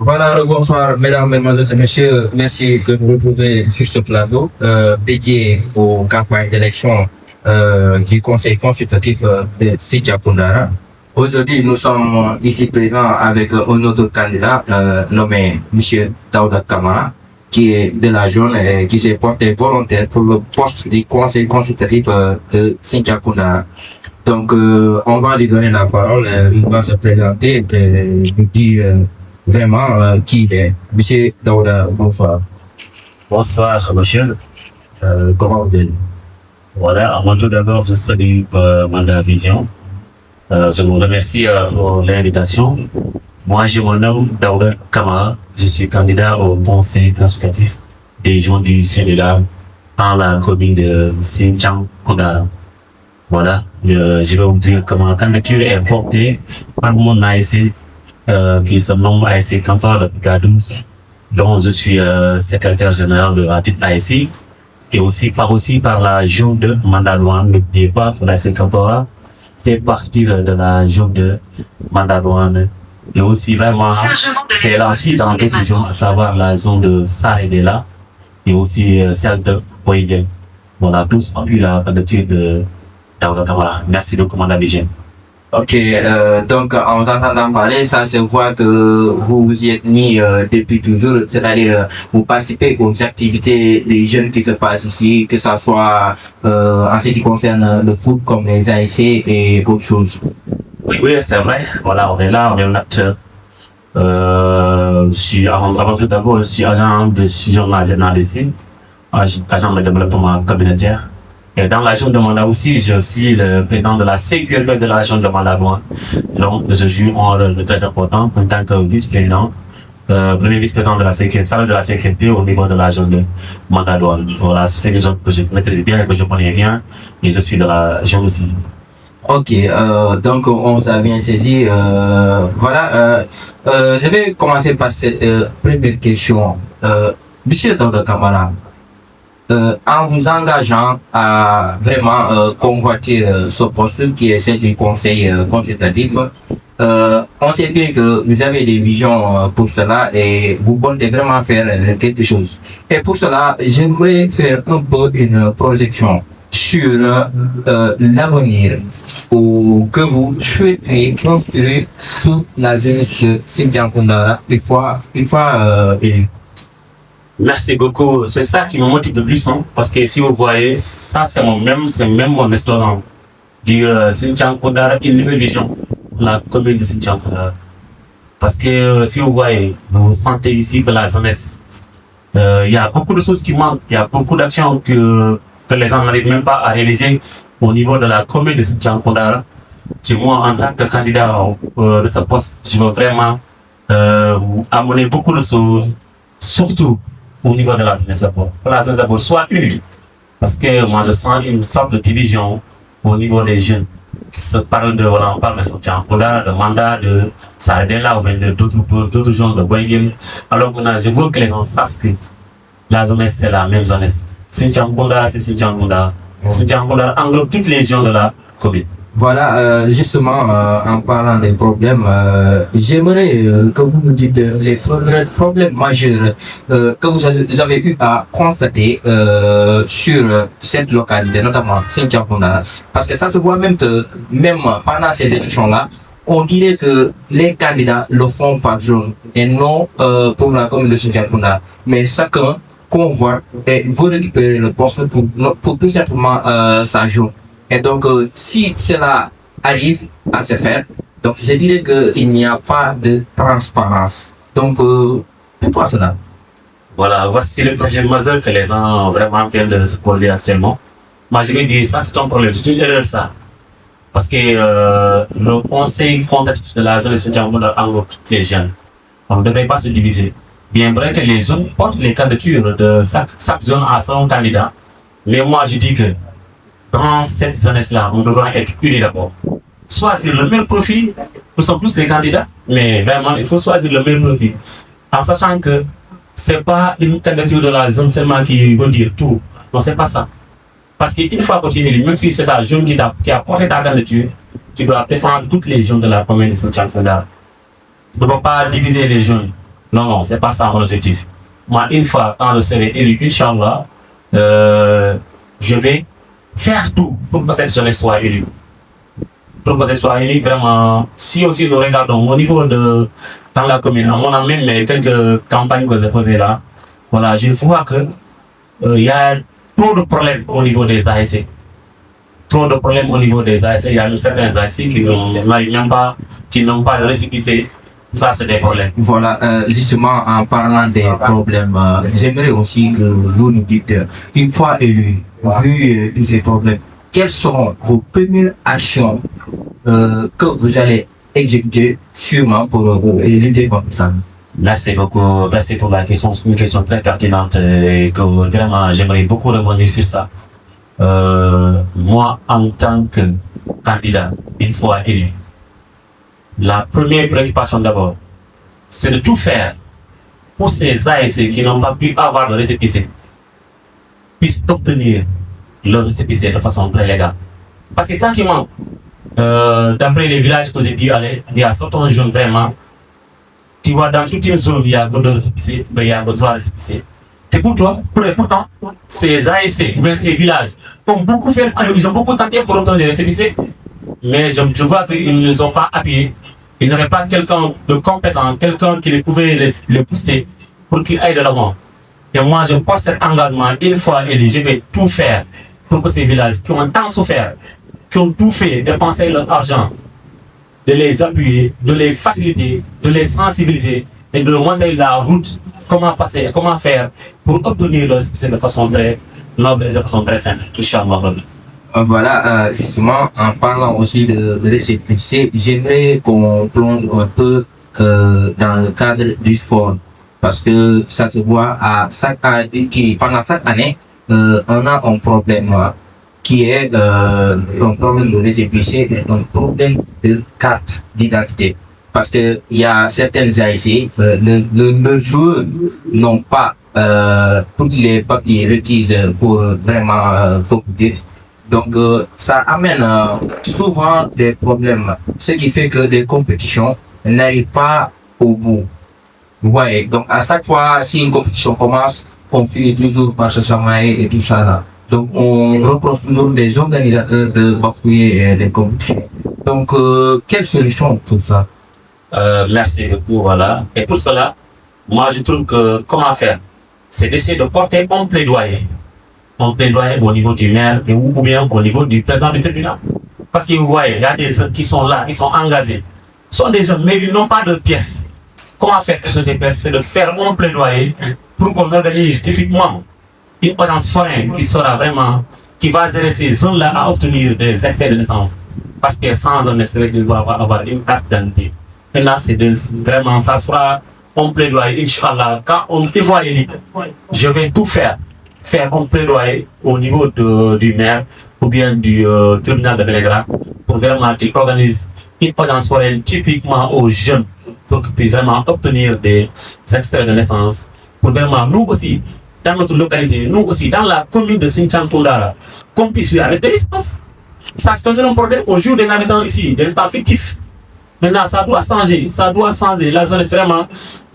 Voilà, bonsoir, mesdames, mesdemoiselles et messieurs. Merci de nous retrouver sur ce plateau dédié aux campagnes d'élection du Conseil consultatif de Sidja Koundara. Aujourd'hui, nous sommes ici présents avec un autre candidat nommé M. Daouda Kamara, qui est de la zone et qui s'est porté volontaire pour le poste du Conseil consultatif de Sidja Koundara. Donc, on va lui donner la parole. Il va se présenter et nous dire vraiment qui il est. Monsieur Daouda, bonsoir. Bonsoir, monsieur. Comment vous allez? Voilà, avant tout d'abord, je salue Manda Vision. Je vous remercie pour l'invitation. Moi, je me nomme Daouda Kamara. Je suis candidat au conseil consultatif des gens du Sénégal dans la commune de Sinthiang Koundara. Voilà, je vais vous dire comment la candidature est portée par mon ASC qui se nomme ASC Canton de Gadous, dont je suis secrétaire général de la petite ASC, et aussi par la zone de Mandalouane. N'oubliez pas que l'ASC Canton fait partie de la zone de Mandalouane. Et aussi vraiment, c'est élargi dans d'autres zones, à savoir la zone de Saredela et aussi celle de Boyden. Voilà, tous appuient la candidature de Daouda Kamara. Merci de commander l'hygiène. Ok, donc en vous entendant parler, ça se voit que vous vous y êtes mis depuis toujours, c'est-à-dire vous participez aux activités des jeunes qui se passent ici, que ce soit en ce qui concerne le foot comme les ASC et autres choses. Oui, c'est vrai. Voilà, on est là, on est un acteur. Avant tout d'abord, je suis agent de fusion nationale ici, agent de développement communautaire. Et dans la région de Manda aussi, je suis le président de la sécurité de la région de Mandalouane. Donc, je joue un rôle très important en tant que vice-président, premier vice-président de la sécurité au niveau de la région de Mandalouane. Voilà, c'est une zone que je maîtrise bien et que je connais bien, et je suis de la région aussi. Ok, donc on vous a bien saisi. Voilà, je vais commencer par cette première question. Monsieur Daouda Kamara, en vous engageant à vraiment convoiter ce poste qui est celle du conseil consultatif, on sait bien que vous avez des visions pour cela et vous comptez vraiment faire quelque chose. Et pour cela, j'aimerais faire un peu une projection sur l'avenir que vous souhaitez construire toute la jeunesse de Sinthiang Koundara une fois élu. Merci beaucoup. C'est ça qui me motive le plus, hein, parce que si vous voyez, ça c'est même mon slogan. Du Sinthiang Koundara, une nouvelle vision, la commune de Sinthiang Koundara. Parce que si vous voyez, vous sentez ici que la jeunesse, il y a beaucoup de choses qui manquent, il y a beaucoup d'actions que les gens n'arrivent même pas à réaliser au niveau de la commune de Sinthiang Koundara. Moi, en tant que candidat de ce poste, je veux vraiment amener beaucoup de choses, surtout au niveau de la jeunesse d'abord. La jeunesse d'abord soit unie. Parce que moi, je sens une sorte de division au niveau des jeunes qui se parlent de, voilà, on parle de Sinthiang Koundara, de Manda, de Saredela ou bien d'autres gens de Boygen. Alors maintenant, je veux que les gens sachent que la jeunesse, c'est la même jeunesse. Sinthiang Koundara, c'est Sinthiang Koundara. Sinthiang Koundara englobe toutes les gens de la commune. Voilà, justement, en parlant des problèmes, j'aimerais que vous me dites les problèmes majeurs que vous avez eu à constater sur cette localité, notamment Sinthiang Koundara. Parce que ça se voit même que, même pendant ces élections-là, on dirait que les candidats le font par zone et non pour la commune de Sinthiang Koundara. Mais chacun convoite et veut récupérer le poste pour tout simplement sa zone. Et donc, si cela arrive à se faire, donc je dirais qu'il n'y a pas de transparence. Donc, pourquoi cela? Voilà, voici le problème majeur que les gens vraiment en train de se poser actuellement. Moi, je vais dire ça, c'est un problème, c'est une erreur ça. Parce que le conseil consultatif de la zone de Sinthiang Koundara englobe toutes les jeunes. On ne devrait pas se diviser. Bien vrai que les zones portent les candidatures de chaque zone à son candidat. Mais moi, je dis que dans cette jeunesse-là, on devra être unis d'abord. Choisir le même profil, nous sommes tous les candidats, mais vraiment, il faut choisir le même profil. En sachant que ce n'est pas une candidature de la zone seulement qui veut dire tout. Non, ce n'est pas ça. Parce qu'une fois que tu es élu, même si c'est ta jeune qui a porté ta candidature, tu dois défendre toutes les jeunes de la commune de Sinthiang Koundara. Tu ne peux pas diviser les jeunes. Non, non, c'est pas ça mon objectif. Moi, une fois, quand je serai élu, Inch'Allah, je vais faire tout pour que cette jeunesse soit élue. Pour que cette soit élue, vraiment, si aussi nous regardons au niveau de, dans la commune, on a même quelques campagnes que je faisais là, voilà, je vois que il y a trop de problèmes au niveau des ASC. Trop de problèmes au niveau des ASC. Il y a certains ASC qui n'arrivent même pas, qui n'ont pas de récépissé. Ça, c'est des problèmes. Voilà, justement, en parlant des problèmes, j'aimerais aussi que vous nous dites, une fois élu, vu tous ces problèmes, quelles sont vos premières actions que vous allez exécuter sûrement pour lutter contre ça? Merci beaucoup. Merci pour la question. C'est une question très pertinente et que vraiment j'aimerais beaucoup rebondir sur ça. Moi, en tant que candidat, une fois élu, la première préoccupation d'abord, c'est de tout faire pour ces ASC qui n'ont pas pu avoir le récépissé, puissent obtenir le récépissé de façon très légale. Parce que ça qui manque, d'après les villages que j'ai pu aller, il y a certains jeunes vraiment, tu vois, dans toute une zone, il y a deux récépissés, mais il y a trois récépissés. Et pourtant, ces ASC, ou bien ces villages, ont beaucoup fait, ils ont beaucoup tenté pour obtenir des récépissés, mais je vois qu'ils ne les ont pas appuyés. Ils n'avaient pas quelqu'un de compétent, quelqu'un qui les pouvait les pousser pour qu'ils aillent de l'avant. Et moi, je porte cet engagement, une fois élu, je vais tout faire pour que ces villages qui ont tant souffert, qui ont tout fait, dépenser leur argent, de les appuyer, de les faciliter, de les sensibiliser et de leur montrer la route, comment passer, comment faire pour obtenir leur récépissé de façon très noble et de façon très simple. Voilà, justement, en parlant aussi de récépissé, j'aimerais qu'on plonge un peu dans le cadre du sport. Parce que ça se voit à pendant chaque année, on a un problème qui est un problème de récépissé et un problème de carte d'identité. Parce que il y a certaines AIC, le joueurs n'ont pas tous les papiers requis pour vraiment compétir. Donc, ça amène souvent des problèmes, ce qui fait que les compétitions n'arrivent pas au bout. Ouais, donc à chaque fois, si une compétition commence, on finit toujours par se chamailler et tout ça là. Donc, on reproche toujours des organisateurs de bafouiller les compétitions. Donc, quelle solution pour ça? Merci beaucoup, voilà. Et pour cela, moi je trouve que comment faire, c'est d'essayer de porter un plaidoyer au niveau du maire ou bien au niveau du président du tribunal. Parce que vous voyez, il y a des jeunes qui sont là, qui sont engagés. Ce sont des jeunes, mais ils n'ont pas de pièces. Comment faire ces pièces? C'est de faire un plaidoyer pour qu'on organise typiquement une agence foraine qui sera vraiment, qui va gérer ces zones-là à obtenir des extraits de naissance. Parce que sans un extrait, il doit avoir une carte d'identité. Maintenant, c'est vraiment, ça sera un plaidoyer, Inch'Allah. Quand on te voit élire, je vais tout faire un plaidoyer au niveau du maire ou bien du tribunal de Belgrade pour vraiment qu'il organise une audience foraine typiquement aux jeunes pour qu'ils puissent vraiment obtenir des extraits de naissance. Pour vraiment, nous aussi, dans notre localité, nous aussi, dans la commune de Sinthiang-Koundara, qu'on puisse arrêter l'espace. Ça, c'est un problème au jour des habitants ici, des habitants fictifs. Maintenant, ça doit changer. La jeunesse vraiment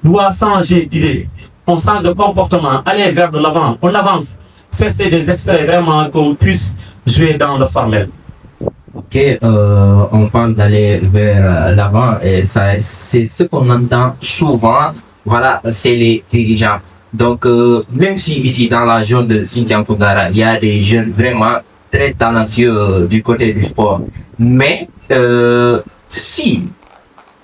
doit changer d'idée. On change de comportement, aller vers de l'avant, on avance. Cesser des extraits vraiment qu'on puisse jouer dans le formel. Ok, on parle d'aller vers l'avant et ça, c'est ce qu'on entend souvent. Voilà, c'est les dirigeants. Donc, même si ici dans la zone de Sinthiang-Koundara, il y a des jeunes vraiment très talentueux du côté du sport, mais si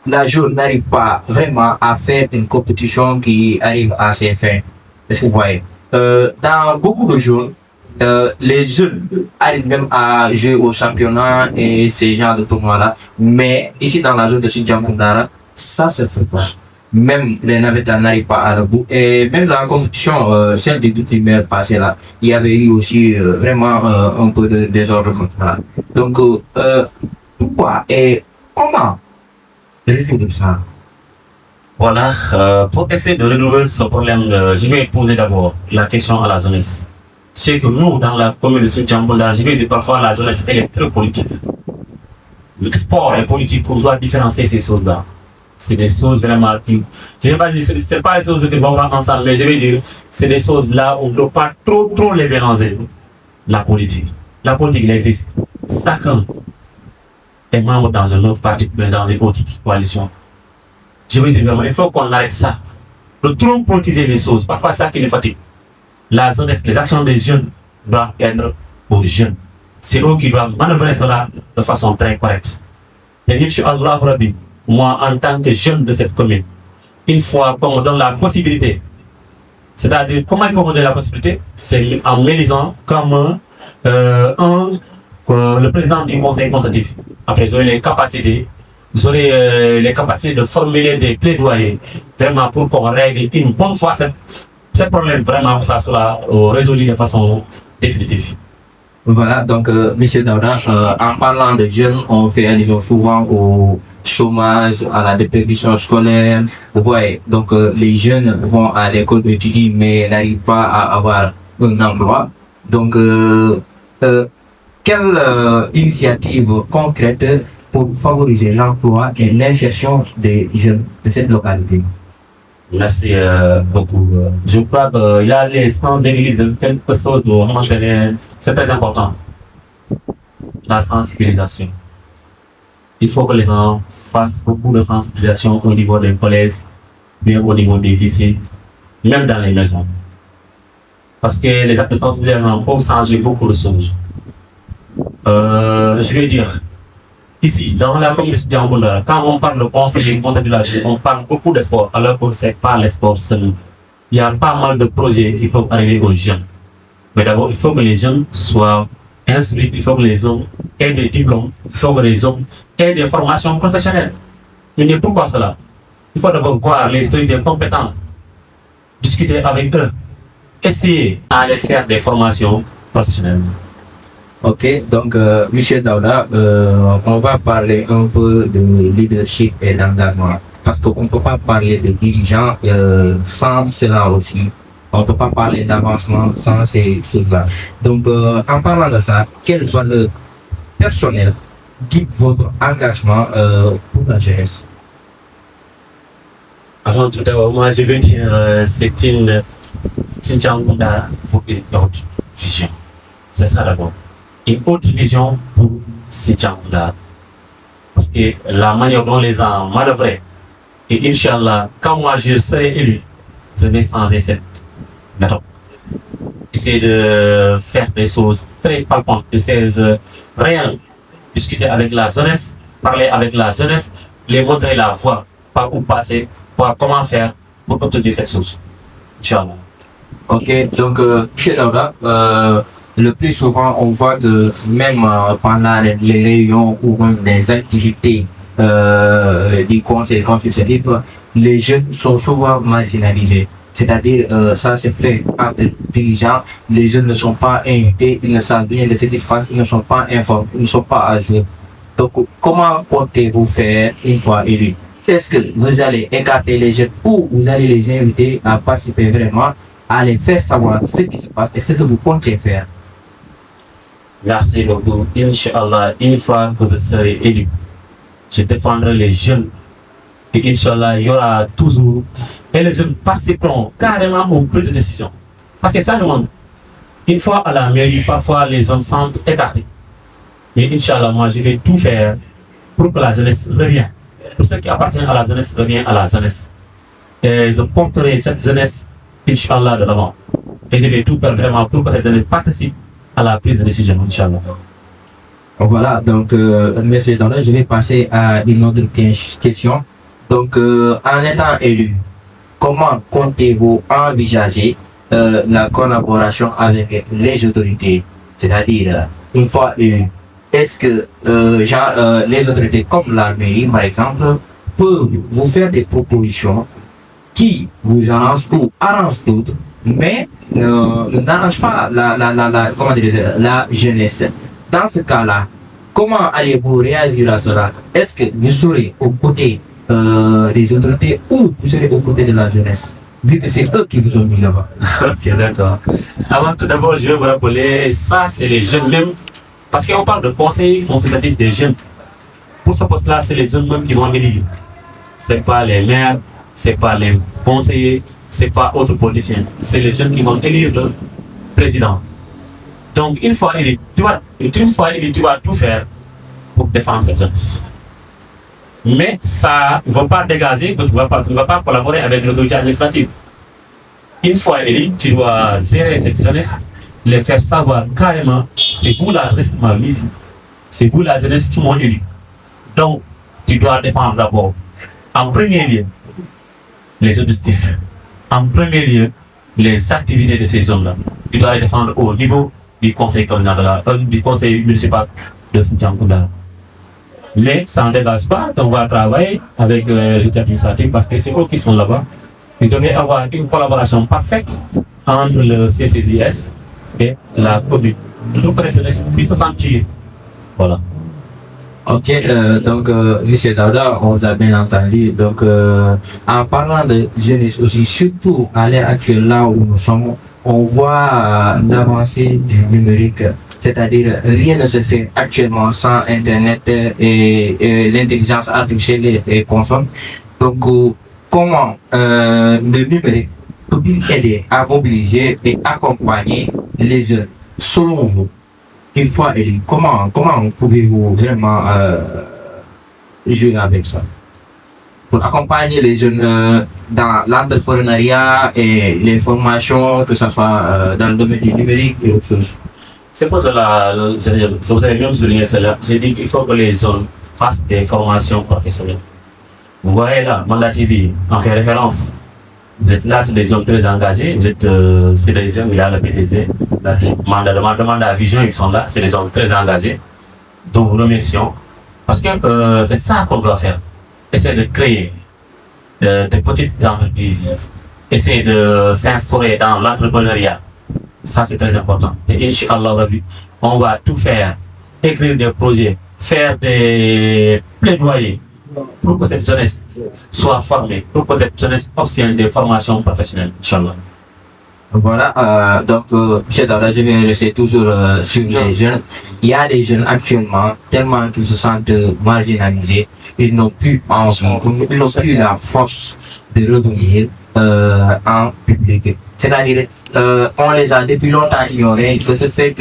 la zone n'arrive pas vraiment à faire une compétition qui arrive à ses fins, est-ce que vous voyez, dans beaucoup de zones, les jeunes arrivent même à jouer au championnat et ces genres de tournois-là, mais ici dans la zone de Sinthiang-Koundara, ça se fait pas. Même les navettes n'arrivent pas à le bout. Et même dans la compétition, celle des deux primaires passées là, il y avait eu aussi vraiment un peu de désordre comme ça. Donc, pourquoi et comment résoudre ça? Voilà, pour essayer de résoudre ce problème, je vais poser d'abord la question à la jeunesse. C'est que nous, dans la commune de Sinthiang-Koundara, je vais dire parfois la jeunesse elle est très politique. Le sport est politique, on doit différencier ces choses-là. C'est des choses vraiment. Je vais pas dire, c'est pas des choses qui vont voir ensemble, mais je vais dire, c'est des choses là où on ne doit pas trop les mélanger. La politique. La politique, elle existe. Chacun est membre dans un autre parti, mais dans une autre coalition. Je veux dire, vraiment, il faut qu'on arrête ça. De trop politiser les choses, parfois ça qui nous fatigue. La jeunesse, les actions des jeunes doivent être aux jeunes. C'est eux qui doivent manœuvrer cela de façon très correcte. Et Inch'Allah Rabbi, moi en tant que jeune de cette commune, une fois qu'on me donne la possibilité, c'est-à-dire comment ils vont me donner la possibilité, c'est en m'élisant comme le président du conseil consultatif. Après, j'aurai les capacités, les capacités de formuler des plaidoyers, vraiment pour qu'on règle une bonne fois ce problème, vraiment que ça soit résolu de façon définitive. Voilà, donc, Monsieur Daouda, en parlant de jeunes, on fait allusion souvent au chômage, à la déperdition scolaire. Vous voyez, donc, les jeunes vont à l'école d'étudier, mais n'arrivent pas à avoir un emploi. Donc, quelle initiative concrète pour favoriser l'emploi et l'insertion des jeunes de cette localité? Merci beaucoup. Je crois qu'il y a les stands d'église de quelque chose de c'est très important. La sensibilisation. Il faut que les gens fassent beaucoup de sensibilisation au niveau des collèges, bien au niveau des lycées, même dans les maisons. Parce que les actes de sensibilisation peuvent changer beaucoup de choses. Je vais dire, ici, dans la commune de Djangoula, quand on parle de conseil de comptabilité, on parle beaucoup de sport, alors que ce n'est pas le sport seul. Il y a pas mal de projets qui peuvent arriver aux jeunes. Mais d'abord, il faut que les jeunes soient instruits, il faut que les hommes aient des diplômes, il faut que les hommes aient des formations professionnelles. Mais pourquoi cela? Il faut d'abord voir les autorités compétentes, discuter avec eux, essayer d'aller faire des formations professionnelles. Ok, donc, Michel Daouda, on va parler un peu de leadership et d'engagement. Parce qu'on ne peut pas parler de dirigeants sans cela aussi. On ne peut pas parler d'avancement sans ces choses-là. Donc, en parlant de ça, quelle valeur personnelle guide votre engagement pour la jeunesse? Avant tout d'abord, moi je veux dire, c'est une Djangoula pour une autre vision. C'est ça d'abord. Une autre vision pour Djangoula. Parce que la manière dont les gens manœuvraient, et Inch'Allah, quand moi je serai élu, je vais changer cette méthode. Essayer de faire des choses très palpantes, des choses réelles. Discuter avec la jeunesse, parler avec la jeunesse, les montrer la voie, par où passer, par comment faire pour obtenir cette chose. Inch'Allah. Ok, donc, Michel Daouda, le plus souvent, on voit que même pendant les réunions ou même les activités du conseil consultatif, les jeunes sont souvent marginalisés. C'est-à-dire, ça se fait entre dirigeants, les jeunes ne sont pas invités, ils ne savent rien de cet espace, ils ne sont pas informés, ils ne sont pas à jour. Donc, comment comptez-vous faire une fois élus? Est-ce que vous allez écarter les jeunes ou vous allez les inviter à participer vraiment, à les faire savoir ce qui se passe et ce que vous comptez faire? Merci beaucoup. Inch'Allah, une fois que je serai élu, je défendrai les jeunes. Et Inch'Allah, il y aura toujours. Et les jeunes participeront carrément aux prises de décision. Parce que ça demande. Une fois à la mairie, parfois les hommes sentent écartés. Mais Inch'Allah, moi, je vais tout faire pour que la jeunesse revienne. Pour ce qui appartient à la jeunesse, revient à la jeunesse. Et je porterai cette jeunesse, Inch'Allah, de l'avant. Et je vais tout faire vraiment pour que cette jeunesse participe à la prise de décision, Inch'Allah. Voilà, donc, monsieur Daouda, je vais passer à une autre question. Donc, en étant élu, comment comptez-vous envisager la collaboration avec les autorités? C'est-à-dire, une fois élu, est-ce que les autorités comme la mairie, par exemple, peuvent vous faire des propositions qui vous arrangent ou arrangent d'autres, mais n'arrangent pas la jeunesse? Dans ce cas-là, comment allez-vous réagir à cela? Est-ce que vous serez aux côtés des autorités ou vous serez aux côtés de la jeunesse, vu que c'est eux qui vous ont mis là-bas? Ok, d'accord. Avant tout d'abord, je vais vous rappeler, ça c'est les jeunes même, parce qu'on parle de conseil consultatif des jeunes. Pour ce poste-là, c'est les jeunes même qui vont élire. c'est pas les maires, c'est pas les conseillers, c'est pas autres politiciens, c'est les jeunes qui vont élire le président. Donc une fois élu, tu dois tout faire pour défendre cette jeunesse. Mais ça ne va pas dégager que tu ne vas pas collaborer avec l'autorité administrative. Une fois élu, tu dois gérer cette jeunesse, les faire savoir carrément, c'est vous la jeunesse qui m'a mis ici. C'est vous la jeunesse qui m'ont élu. Donc, tu dois défendre d'abord, en premier lieu, les objectifs. En premier lieu, les activités de ces hommes-là. Tu dois les défendre au niveau du conseil communal, du conseil municipal de Sinthiang-Koundara. Mais ça ne dégage pas qu'on va travailler avec l'autorité administrative parce que c'est eux qui sont là-bas. Il devait y avoir une collaboration parfaite entre le CCJS et la commune. Nous puisse se sentir. Voilà. Ok, donc, M. Daouda, on vous a bien entendu. Donc, en parlant de jeunesse aussi, surtout à l'ère actuelle, là où nous sommes, on voit l'avancée du numérique. C'est-à-dire, rien ne se fait actuellement sans Internet et l'intelligence artificielle et consonne. Donc, comment le numérique peut-il aider à mobiliser et accompagner les jeunes, selon vous? Une fois élu, comment pouvez-vous vraiment jouer avec ça pour accompagner les jeunes dans l'entrepreneuriat et les formations, que ce soit dans le domaine du numérique et autres choses? C'est pour cela, vous avez même souligné cela, j'ai dit qu'il faut que les jeunes fassent des formations professionnelles. Vous voyez là, Manda TV en fait référence. Vous êtes là, c'est des jeunes très engagés, c'est des jeunes, il y a le PDG, Manda Vision, ils sont là, c'est des jeunes très engagés, dont nous remercions. Parce que c'est ça qu'on doit faire. Essayer de créer de petites entreprises, essayer de s'instaurer dans l'entrepreneuriat. Ça, c'est très important. Et Inch'Allah, on va tout faire, écrire des projets, faire des plaidoyers pour que cette jeunesse soit formée, pour que cette jeunesse obtienne des formations professionnelles, Inch'Allah. Voilà, donc, M. Daouda, je vais rester toujours sur les jeunes. Il y a des jeunes actuellement, tellement qu'ils se sentent marginalisés, ils n'ont plus envie, ils n'ont plus la force de revenir en public. C'est-à-dire, on les a depuis longtemps ignorés, de ce fait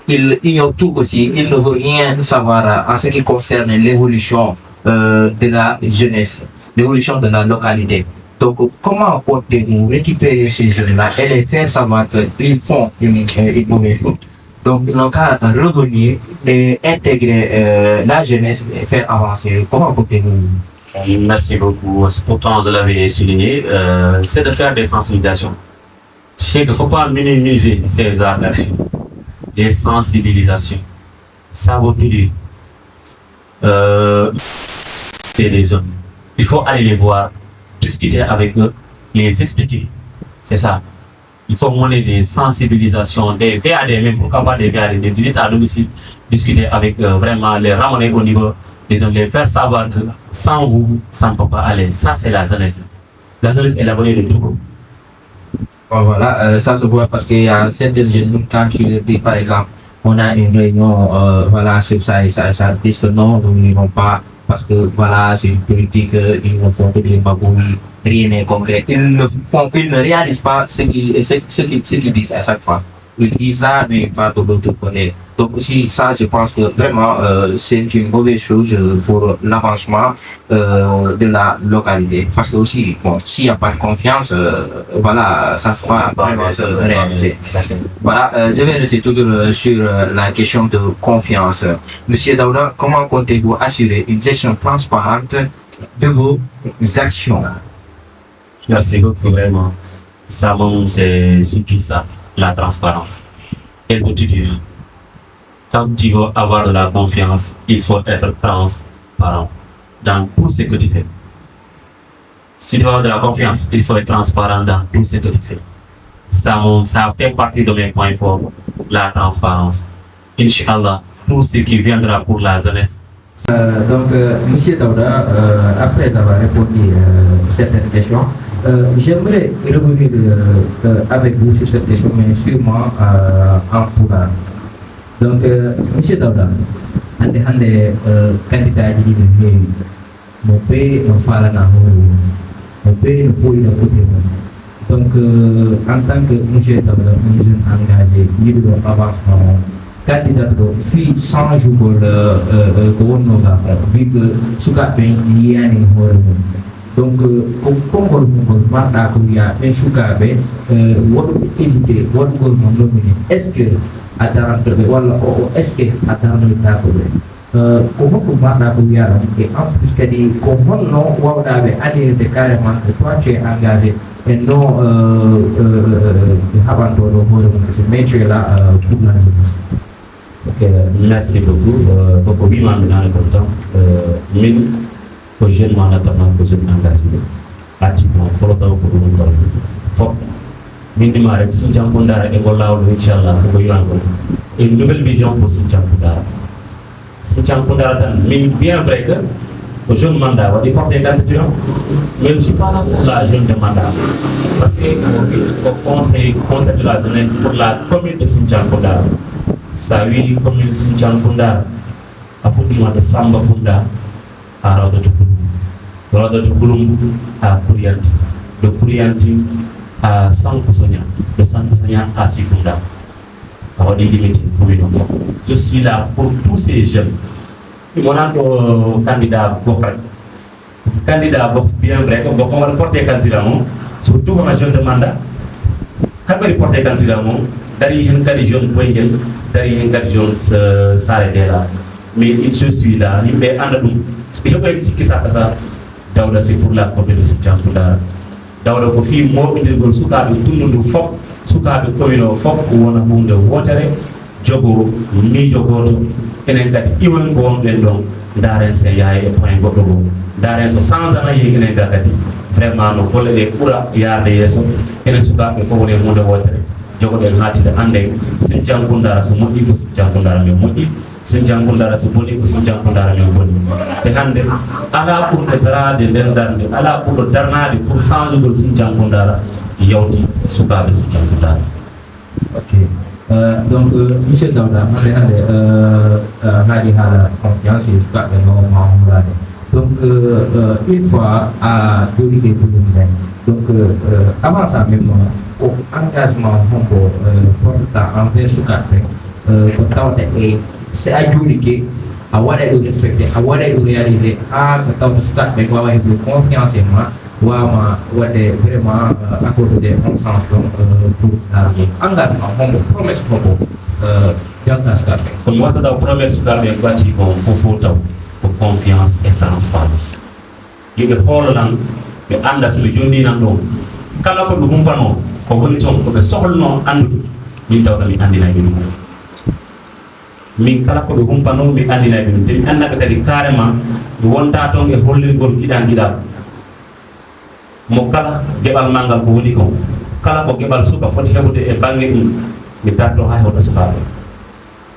qu'ils ignorent tout aussi, ils ne veulent rien savoir en ce qui concerne l'évolution de la jeunesse, l'évolution de la localité. Donc, comment portez-vous récupérer ces jeunes-là et les faire savoir qu'ils font une mauvaise route? Donc, ils n'ont qu'à revenir et intégrer la jeunesse et faire avancer. Comment portez-vous? Merci beaucoup. Pourtant, je l'avais souligné, c'est de faire des sensibilisations. Je sais qu'il ne faut pas minimiser ces arts d'action, des sensibilisations. Ça vaut plus dire. Les hommes. Il faut aller les voir, discuter avec eux, les expliquer. C'est ça. Il faut mener des sensibilisations, des VAD, même pourquoi pas des VAD, des visites à domicile, discuter avec eux, vraiment les ramener au niveau des hommes, les faire savoir que sans vous, ça ne peut pas aller. Ça, c'est la jeunesse. La jeunesse est l'avenir de tout. Voilà, ça se voit parce qu'il y a certaines jeunes, quand tu le dis, par exemple, on a une réunion, voilà, sur ça et ça, disent que non, nous n'irons pas, parce que voilà, c'est une politique, ils ne font que des magouilles, rien n'est concret. Ils ne réalisent pas ce qu'ils disent à chaque fois. Ils disent ça, mais pas de l'autre côté. Donc aussi, ça, je pense que vraiment, c'est une mauvaise chose pour l'avancement de la localité. Parce que aussi, bon, s'il n'y a pas de confiance, voilà, ça ne va pas vraiment se réaliser. Voilà, je vais rester toujours sur la question de confiance. Monsieur Daouda, comment comptez-vous assurer une gestion transparente de vos actions? Merci beaucoup, vraiment. Ça, c'est surtout ça, la transparence. Et le dire, quand tu veux avoir de la confiance, il faut être transparent dans tout ce que tu fais. Si tu veux avoir de la confiance, il faut être transparent dans tout ce que tu fais. Ça fait partie de mes points forts, la transparence. Inch'Allah, tout ce qui viendra pour la jeunesse. Donc, M. Daouda, après avoir répondu à certaines questions, j'aimerais revenir avec vous sur cette question, mais sûrement en pourra. Donc, M. Daouda, hande candidat ji ɗiɗi heewi no be no falana hoore no be no poyna côté mum. Donc en tant que monsieur Dawda un jeune engagé yiɗi ɗo avancement candidat ɗo fi changugol ko wonnoga vu que sukaɓe yiyani hoore mum. Donc ko konngol mungol marɗa ko wiya ɓen sukaɓe woɗɓe hésité waɗugol mo nominé est ce que a darantoɓe walla o est ce que a daranoytakoɓe ko honɗum marɗa ko wiya ɗon et en plus kadi ko honno wawɗaɓe anirde carrément que toi tu es engagé et non haɓantoɗo hoore mum kese mais tu es là pour la jeunesse. Ok, merci beaucoup. Koko wimami nane ko tan min ko jeune mandatama ko jeune engagé activement folo taw ko ɗum taw fop min ndima rek Sinthiane Dara e ngol lawol inchallah ko yiwan ko une nouvelle vision pour Sinthiane Dara. Sinthiane Dara tan min bien vrai que le jeune mandat waɗi porté candidature mais je suis pas là pour la jeune de mandat parce que au conseil de la jeunesse pour la commune de Sinthiane Dara sa wi commune Sinthiane Dara a fuɗɗima de Samba Kounda a rawdatu Gouloum à Kourianti de Kourianti à Sankousogna de Sankousogna à Sikunda a waɗi limité commune o fof. Je suis là pour tous ces jeunes wonani ɗo candidat gof bien vrai que gof on waɗa porté candidat mum surtout kono jeune de mandat kamɓe waɗi porté candidat mum dari hen kadi jeune boygel dari hen kadi jeune sare dela mais je suis là yimɓe anda ɗum heɓoymi sikki saka sa Dawda c'est pour la commune de Sinthiane Dara. Dawda ko fi moɓidirgol sukaɓe tundu ndu fof sukaɓe commune o fof wona hunde wotere jogo miijo goto enen kadi iwen ko wonɓen ɗon daren se yaha e point goɗɗo goo daren so changement yehi enen ga kadi vraiment no golle ɗe ɓuura yarde yesso enen sukaɓe fof woni hunde wotere jogoɗen hattide ande Sinthiane Dara so moƴƴi ko Sinthiane Dara men moƴƴi Sinthiane Dara so boni ko Sinthiane Dara men boni te hande ala ɓurɗo darade nden darde ala ɓurɗo darnade pour changegol Sinthiane Dara yawti sukaɓe Sinthiane Dara. Ok. Donc monsieur Dawda hande haali haala confiance e sukaɓe no mamulade donc une fois a doligue ɗumen donc avant ça même ko engagement honko porta envers sukaɓe ko tawta e si a jooɗike a waɗa ɗum respecté a waɗa ɗum réalisé ha ko tawta sukaɓe wawa heɓde confiance e ma wawma waɗde vraiment accordé on sens ɗon pour darde engagement honko promesse honko jalta sukaɓe kono wattata promesse sukaɓe batti kon fofo taw ko confiance et transparence yimɓe hoololan ɓe anda soɓe jondinan ɗon kala ko ɓe humpano ko woni toon koɓe sohlno andude min tawta min andinaɓe ɗum min kala ko ɓe humpano mi andinaɓe ɗum te mi annaɓe kadi carrément mi wonta toon e hollirgol giɗal giɗal mo kala geɓal mangal ko woni kon kala ko geɓal suka foti heɓude e banggue ɗum mi darto ha hewta sukaɓe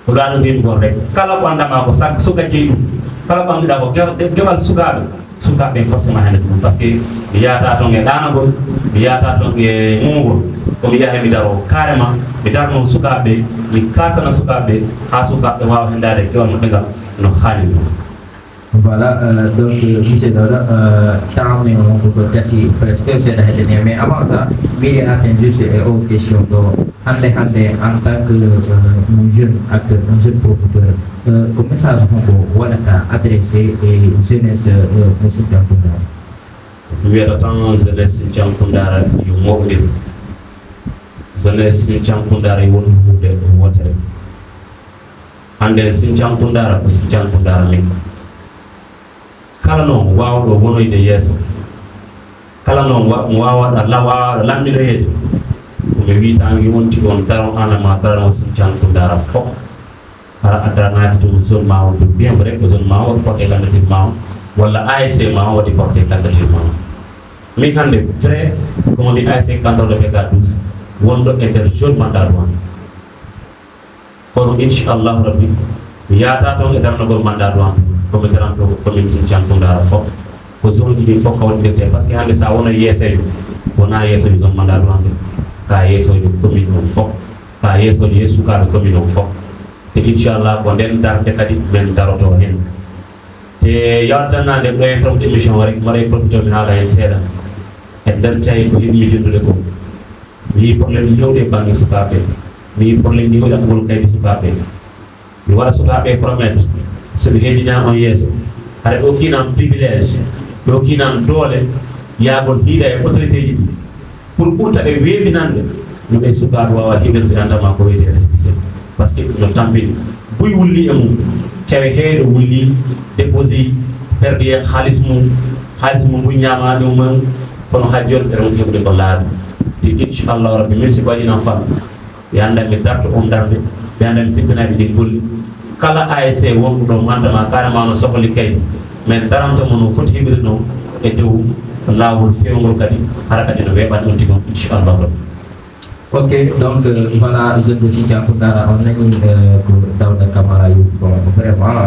ko ɗano mbimi gon rek kala ko andama ko suka jeeyi ɗum kala ko annduɗa ko geɓal sukaɓe forcément hene ɗum par ce que mi yahata toon e ɗanagol mi yahata toon e mumugol komi yaha mi daro carrément mi darno sukaɓe mi kasana sukaɓe ha sukaɓe wawa hendade kewal maɓɓe ngal no hani ɗum. Voilà, donc monsieur Dawda temps mais on peut gasi presque seeɗa heɗene mais avant ça mbiɗi aten juste aux question ɗo hande en tant que un jeune acteur un jeune promoteur ko message honko waɗata adressé e jeunesse mo Sinthiane Dara. mi wiyata tan jeunesse Sinthiane Dara yo moɓodir jeunesse Sinthiane Dara yo woni hunde wotere hande Sinthiane Dara ko Sinthiane Dara min kala noon wawɗo wonoyde yeeso kala noon wawaɗa lamminoyede komi witami wonti ɗon daron anama darano Sinthiane Dara fof ara a daranaki to zone ma on bien vrai que zone ma waɗi porté candidature ma walla ASC ma waɗi porté candidature ma min hande vrai komo ndi ASC canton de PK 12 wonɗo e nder jeune mandat ɗon kono inchallahu rabbi mi yata toon e darnagol mandat ɗon komi garanto commune Sinthiane Dara fof ko zone ɗiɗi fof kawɗidirte par ce que hande sa wono yeesejo wona yeesojo zone mandat ɗon ka yeesojo commune on fof ka yeesojo ye sukaɓe commune on fof te inchallah ko nden darde kadi min daroto hen te yawtanade ɗo e famde émission rek mbaɗa profité min haala hen seeɗa e nder tawi ko heeɓi jondude ko mi yi probléme ɗi hewde e banggue sukaɓe mi yi probléme ɗi hewde ɗaɓɓugol kaydi sukaɓe mi waɗa sukaɓe promettre soɓe heddinama on yeeso haɗa ɗo kinam privilège ɗo kinam doole yaagol hiiɗa e autorité ji ɗi pour ɓurta ɓe weeɓinande no ɓe sukaɓe wawa hiɓirde andama ko wiyete récépissé par ce que no tampini buy wulli e mum cawe heeɗo wulli déposé perdi e haalis mum buy ñama ɗum mum kono ha joni ɓeɗon heɓude ko laaɓi ɗi inchallahu rabbi min siko waɗino fan ɓe anda mi darto on darde ɓe anda mi fittanaɓe ɗi golli kala ASC wonɗo ɗo mandama carrément no sohli kaydi min darantomo no foti heɓiri no e dow lawol fewgol kadi hara kadi no weɓani on tigon inchallahu rabbi. Ok, donc voilà, jeune de Sinthiankouta, on a une pour Daouda Camara, bon, vraiment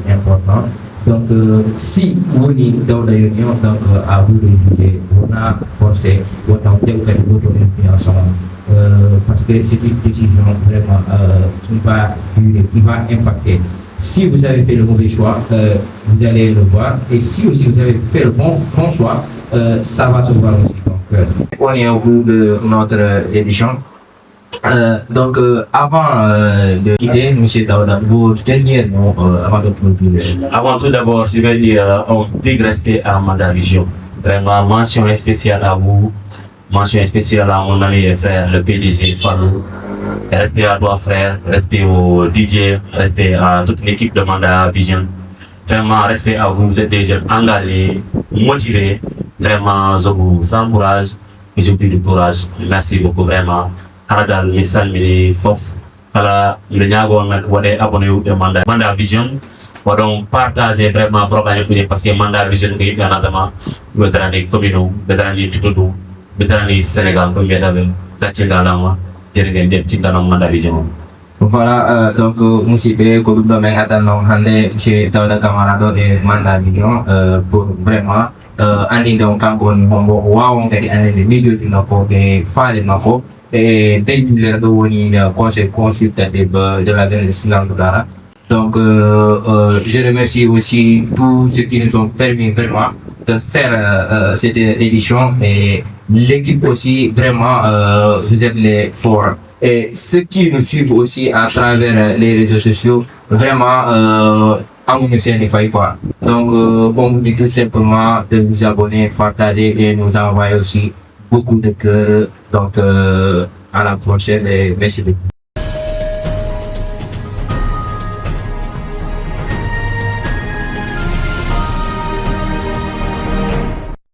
important. Donc, si vous dites Daouda Union, donc à vous de juger, on a forcé autant de votre influence, parce que c'est une décision vraiment qui va durer, qui va impacter. Si vous avez fait le mauvais choix, vous allez le voir, et si aussi vous avez fait le bon choix, ça va se voir aussi. On est au bout de notre édition. Donc, avant de quitter, M. Daouda, vos derniers mots avant de conclure. Avant tout d'abord, je vais dire un big respect à Manda Vision. Vraiment, mention spéciale à vous, mention spéciale à mon ami et frère, le PDG Fallou. Respect à toi, frère, respect au DJ, respect à toute l'équipe de Manda Vision. Vraiment, respect à vous, vous êtes des jeunes engagés, motivés. Vraiment, je vous encourage et je vous dis du courage. Merci beaucoup, vraiment. Haradal, les salmini, fof. Voilà, le Niago, on a abonné au Manda Vision. On va partager vraiment programme parce que Manda Vision, il y a notamment le dernier communaux, le dernier Tutoudou, le dernier Sénégal, comme il y a d'abord, Gatchingalama, Djergen Djerchingalama Manda Vision. Voilà, donc, Moussibé, comme nous avons attendons, M. Daouda Camara de Manda Vision, pour vraiment. Andi donc kankon mo wawon kadi anende liggodi makko ɓe faale makko e daydilere ɗo woni conseil consultatif de la jeunesse Sinthiankouta. Donc je remercie aussi tous ceux qui nous ont permis vraiment de faire cette édition et l'équipe aussi vraiment vous êtes les forts et ceux qui nous suivent aussi à travers les réseaux sociaux vraiment amuñu seeni fay quoi. Donc on vous dit tout simplement de vous abonner, partager et nous envoyer aussi beaucoup de cœur. Donc à la prochaine et merci beaucoup.